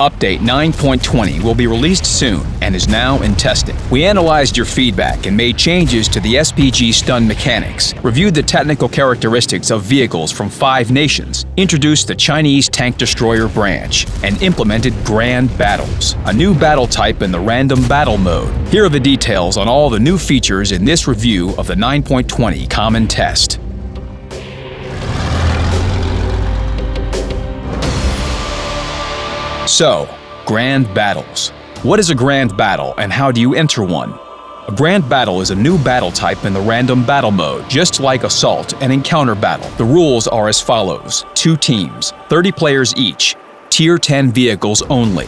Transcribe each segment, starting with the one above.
Update 9.20 will be released soon and is now in testing. We analyzed your feedback and made changes to the SPG stun mechanics, reviewed the technical characteristics of vehicles from 5 nations, introduced the Chinese tank destroyer branch, and implemented Grand Battles, a new battle type in the random battle mode. Here are the details on all the new features in this review of the 9.20 Common Test. So, Grand Battles. What is a Grand Battle and how do you enter one? A Grand Battle is a new battle type in the random battle mode, just like Assault and Encounter Battle. The rules are as follows: 2 teams, 30 players each, Tier 10 vehicles only.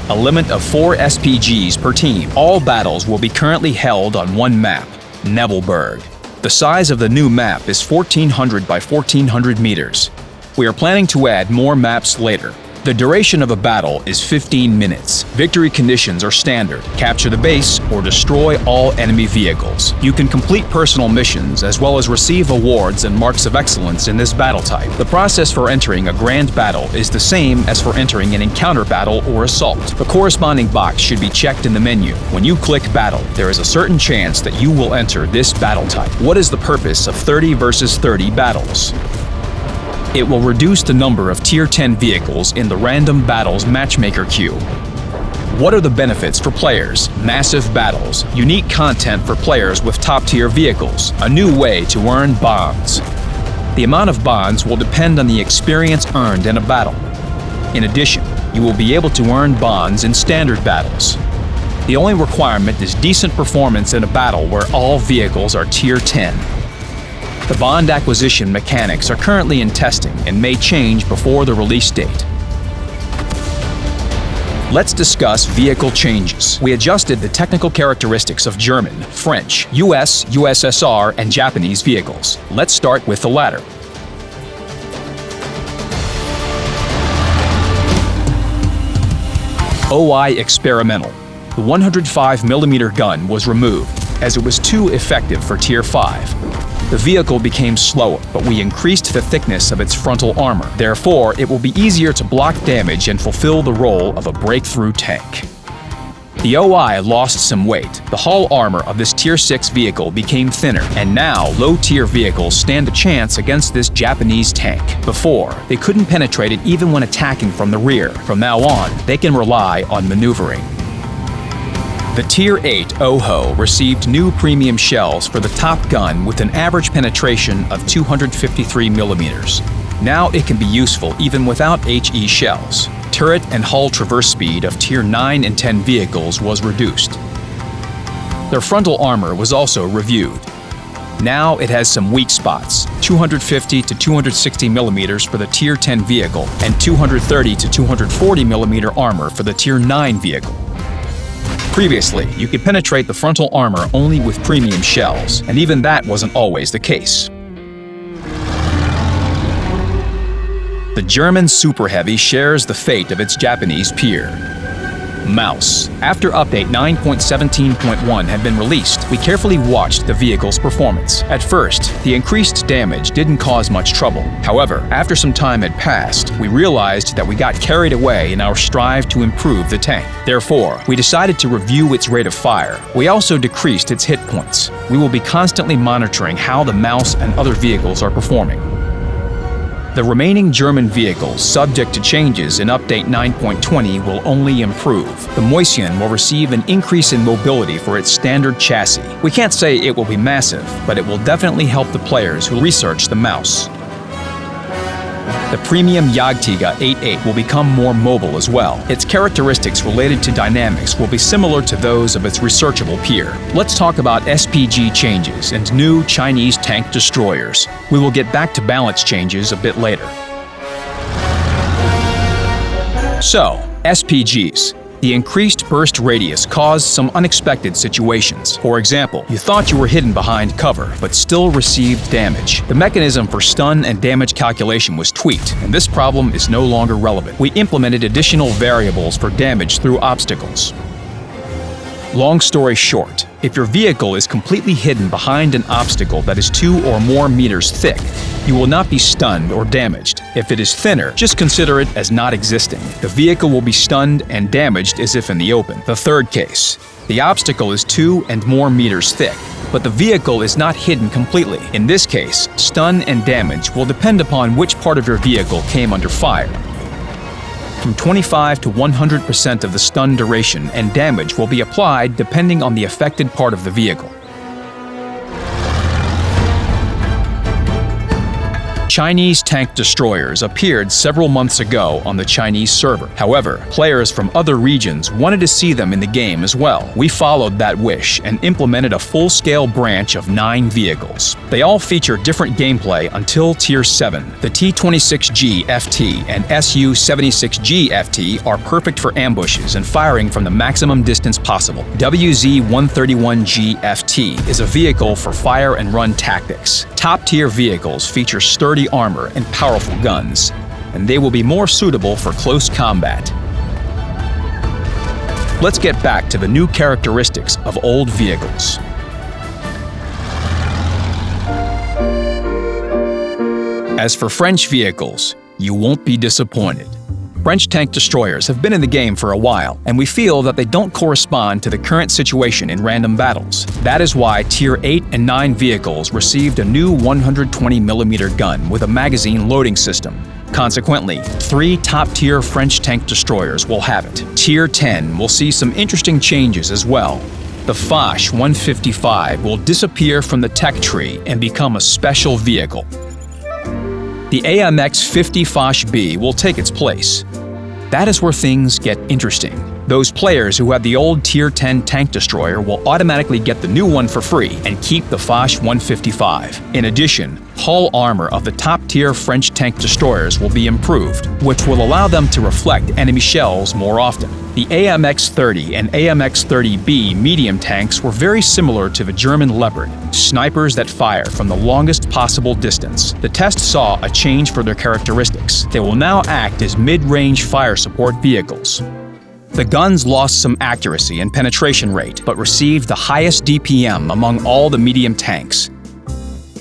A limit of 4 SPGs per team. All battles will be currently held on one map, Nebelberg. The size of the new map is 1400 by 1400 meters. We are planning to add more maps later. The duration of a battle is 15 minutes. Victory conditions are standard: capture the base or destroy all enemy vehicles. You can complete personal missions as well as receive awards and marks of excellence in this battle type. The process for entering a Grand Battle is the same as for entering an Encounter Battle or Assault. The corresponding box should be checked in the menu. When you click Battle, there is a certain chance that you will enter this battle type. What is the purpose of 30 versus 30 battles? It will reduce the number of Tier 10 vehicles in the Random Battles Matchmaker queue. What are the benefits for players? Massive battles, unique content for players with top-tier vehicles, a new way to earn bonds. The amount of bonds will depend on the experience earned in a battle. In addition, you will be able to earn bonds in standard battles. The only requirement is decent performance in a battle where all vehicles are Tier 10. The bond acquisition mechanics are currently in testing and may change before the release date. Let's discuss vehicle changes. We adjusted the technical characteristics of German, French, US, USSR, and Japanese vehicles. Let's start with the latter. OI Experimental. The 105mm gun was removed as it was too effective for Tier 5. The vehicle became slower, but we increased the thickness of its frontal armor. Therefore, it will be easier to block damage and fulfill the role of a breakthrough tank. The OI lost some weight. The hull armor of this Tier 6 vehicle became thinner, and now low-tier vehicles stand a chance against this Japanese tank. Before, they couldn't penetrate it even when attacking from the rear. From now on, they can rely on maneuvering. The Tier 8 OHO received new premium shells for the top gun with an average penetration of 253mm. Now it can be useful even without HE shells. Turret and hull traverse speed of Tier 9 and 10 vehicles was reduced. Their frontal armor was also reviewed. Now it has some weak spots, 250 to 260mm for the Tier 10 vehicle and 230 to 240mm armor for the Tier 9 vehicle. Previously, you could penetrate the frontal armor only with premium shells, and even that wasn't always the case. The German Super Heavy shares the fate of its Japanese peer. Mouse. After update 9.17.1 had been released, we carefully watched the vehicle's performance. At first, the increased damage didn't cause much trouble. However, after some time had passed, we realized that we got carried away in our strive to improve the tank. Therefore, we decided to review its rate of fire. We also decreased its hit points. We will be constantly monitoring how the Mouse and other vehicles are performing. The remaining German vehicles subject to changes in Update 9.20 will only improve. The Moisien will receive an increase in mobility for its standard chassis. We can't say it will be massive, but it will definitely help the players who research the Mouse. The premium Jagdtiger 8.8 will become more mobile as well. Its characteristics related to dynamics will be similar to those of its researchable peer. Let's talk about SPG changes and new Chinese tank destroyers. We will get back to balance changes a bit later. So, SPGs. The increased burst radius caused some unexpected situations. For example, you thought you were hidden behind cover, but still received damage. The mechanism for stun and damage calculation was tweaked, and this problem is no longer relevant. We implemented additional variables for damage through obstacles. Long story short, if your vehicle is completely hidden behind an obstacle that is 2 or more meters thick, you will not be stunned or damaged. If it is thinner, just consider it as not existing. The vehicle will be stunned and damaged as if in the open. The third case. The obstacle is 2 and more meters thick, but the vehicle is not hidden completely. In this case, stun and damage will depend upon which part of your vehicle came under fire. From 25 to 100% of the stun duration and damage will be applied depending on the affected part of the vehicle. Chinese tank destroyers appeared several months ago on the Chinese server. However, players from other regions wanted to see them in the game as well. We followed that wish and implemented a full-scale branch of 9 vehicles. They all feature different gameplay until Tier 7. The T-26G FT and Su-76G FT are perfect for ambushes and firing from the maximum distance possible. WZ-131G FT is a vehicle for fire and run tactics. Top-tier vehicles feature sturdy armor and powerful guns, and they will be more suitable for close combat. Let's get back to the new characteristics of old vehicles. As for French vehicles, you won't be disappointed. French tank destroyers have been in the game for a while, and we feel that they don't correspond to the current situation in random battles. That is why Tier 8 and 9 vehicles received a new 120mm gun with a magazine loading system. Consequently, 3 top-tier French tank destroyers will have it. Tier 10 will see some interesting changes as well. The Foch 155 will disappear from the tech tree and become a special vehicle. The AMX 50 Foch B will take its place. That is where things get interesting. Those players who have the old Tier 10 tank destroyer will automatically get the new one for free and keep the Foch 155. In addition, hull armor of the top-tier French tank destroyers will be improved, which will allow them to reflect enemy shells more often. The AMX 30 and AMX 30B medium tanks were very similar to the German Leopard, snipers that fire from the longest possible distance. The test saw a change for their characteristics. They will now act as mid-range fire support vehicles. The guns lost some accuracy and penetration rate, but received the highest DPM among all the medium tanks.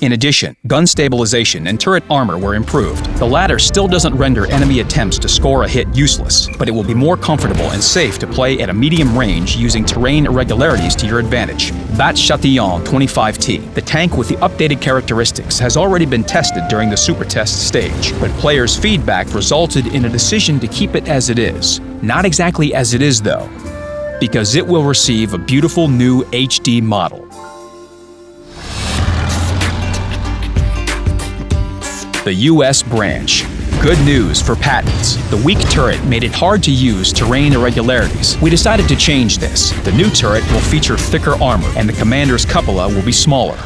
In addition, gun stabilization and turret armor were improved. The latter still doesn't render enemy attempts to score a hit useless, but it will be more comfortable and safe to play at a medium range using terrain irregularities to your advantage. Bat Chatillon 25T, the tank with the updated characteristics, has already been tested during the super test stage, but players' feedback resulted in a decision to keep it as it is. Not exactly as it is though, because it will receive a beautiful new HD model. The US branch. Good news for patents. The weak turret made it hard to use terrain irregularities. We decided to change this. The new turret will feature thicker armor, and the commander's cupola will be smaller.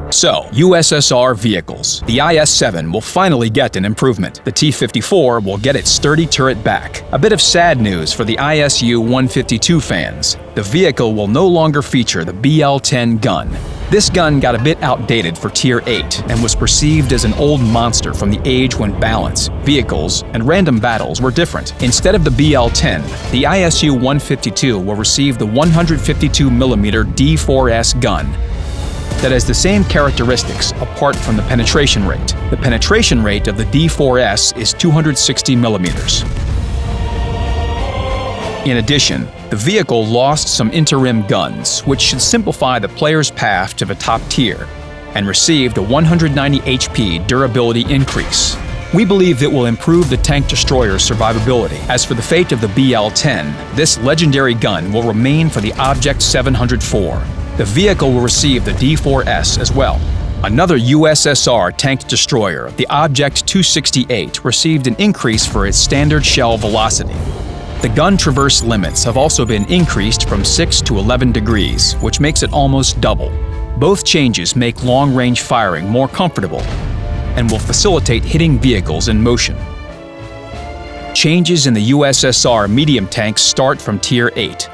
So, USSR vehicles. The IS-7 will finally get an improvement. The T-54 will get its sturdy turret back. A bit of sad news for the ISU-152 fans. The vehicle will no longer feature the BL-10 gun. This gun got a bit outdated for Tier 8 and was perceived as an old monster from the age when balance, vehicles, and random battles were different. Instead of the BL-10, the ISU-152 will receive the 152mm D4S gun that has the same characteristics apart from the penetration rate. The penetration rate of the D4S is 260mm. In addition, the vehicle lost some interim guns, which should simplify the player's path to the top tier, and received a 190 HP durability increase. We believe it will improve the tank destroyer's survivability. As for the fate of the BL-10, this legendary gun will remain for the Object 704. The vehicle will receive the D4S as well. Another USSR tank destroyer, the Object 268, received an increase for its standard shell velocity. The gun traverse limits have also been increased from 6 to 11 degrees, which makes it almost double. Both changes make long-range firing more comfortable and will facilitate hitting vehicles in motion. Changes in the USSR medium tanks start from Tier 8.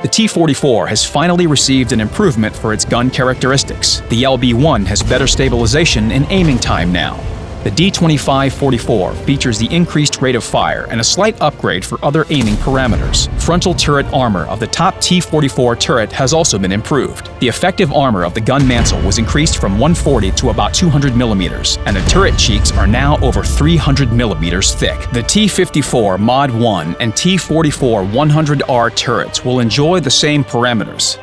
The T-44 has finally received an improvement for its gun characteristics. The LB-1 has better stabilization and aiming time now. The D2544 features the increased rate of fire and a slight upgrade for other aiming parameters. Frontal turret armor of the top T44 turret has also been improved. The effective armor of the gun mantle was increased from 140 to about 200 millimeters, and the turret cheeks are now over 300 millimeters thick. The T54 Mod 1 and T44 100R turrets will enjoy the same parameters.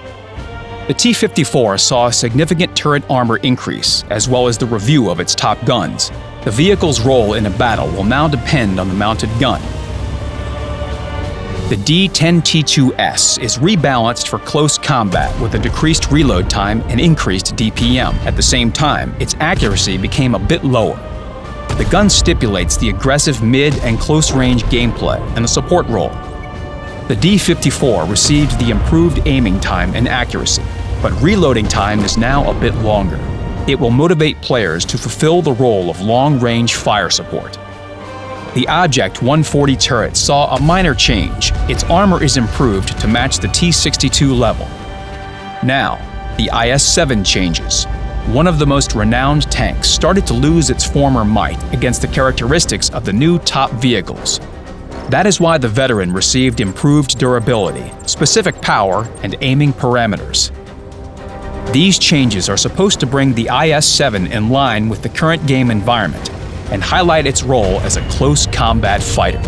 The T-54 saw a significant turret armor increase, as well as the review of its top guns. The vehicle's role in a battle will now depend on the mounted gun. The D-10T2S is rebalanced for close combat with a decreased reload time and increased DPM. At the same time, its accuracy became a bit lower. The gun stipulates the aggressive mid- and close-range gameplay and the support role. The D-54 received the improved aiming time and accuracy, but reloading time is now a bit longer. It will motivate players to fulfill the role of long-range fire support. The Object 140 turret saw a minor change. Its armor is improved to match the T-62 level. Now, the IS-7 changes. One of the most renowned tanks started to lose its former might against the characteristics of the new top vehicles. That is why the veteran received improved durability, specific power, and aiming parameters. These changes are supposed to bring the IS-7 in line with the current game environment and highlight its role as a close combat fighter.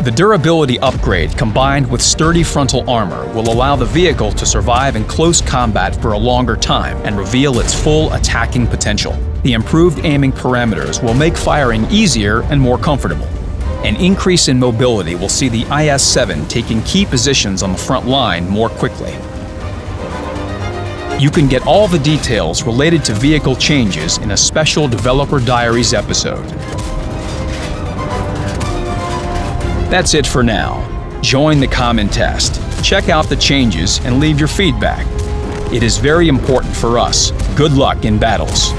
The durability upgrade combined with sturdy frontal armor will allow the vehicle to survive in close combat for a longer time and reveal its full attacking potential. The improved aiming parameters will make firing easier and more comfortable. An increase in mobility will see the IS-7 taking key positions on the front line more quickly. You can get all the details related to vehicle changes in a special Developer Diaries episode. That's it for now. Join the common test, check out the changes, and leave your feedback. It is very important for us. Good luck in battles.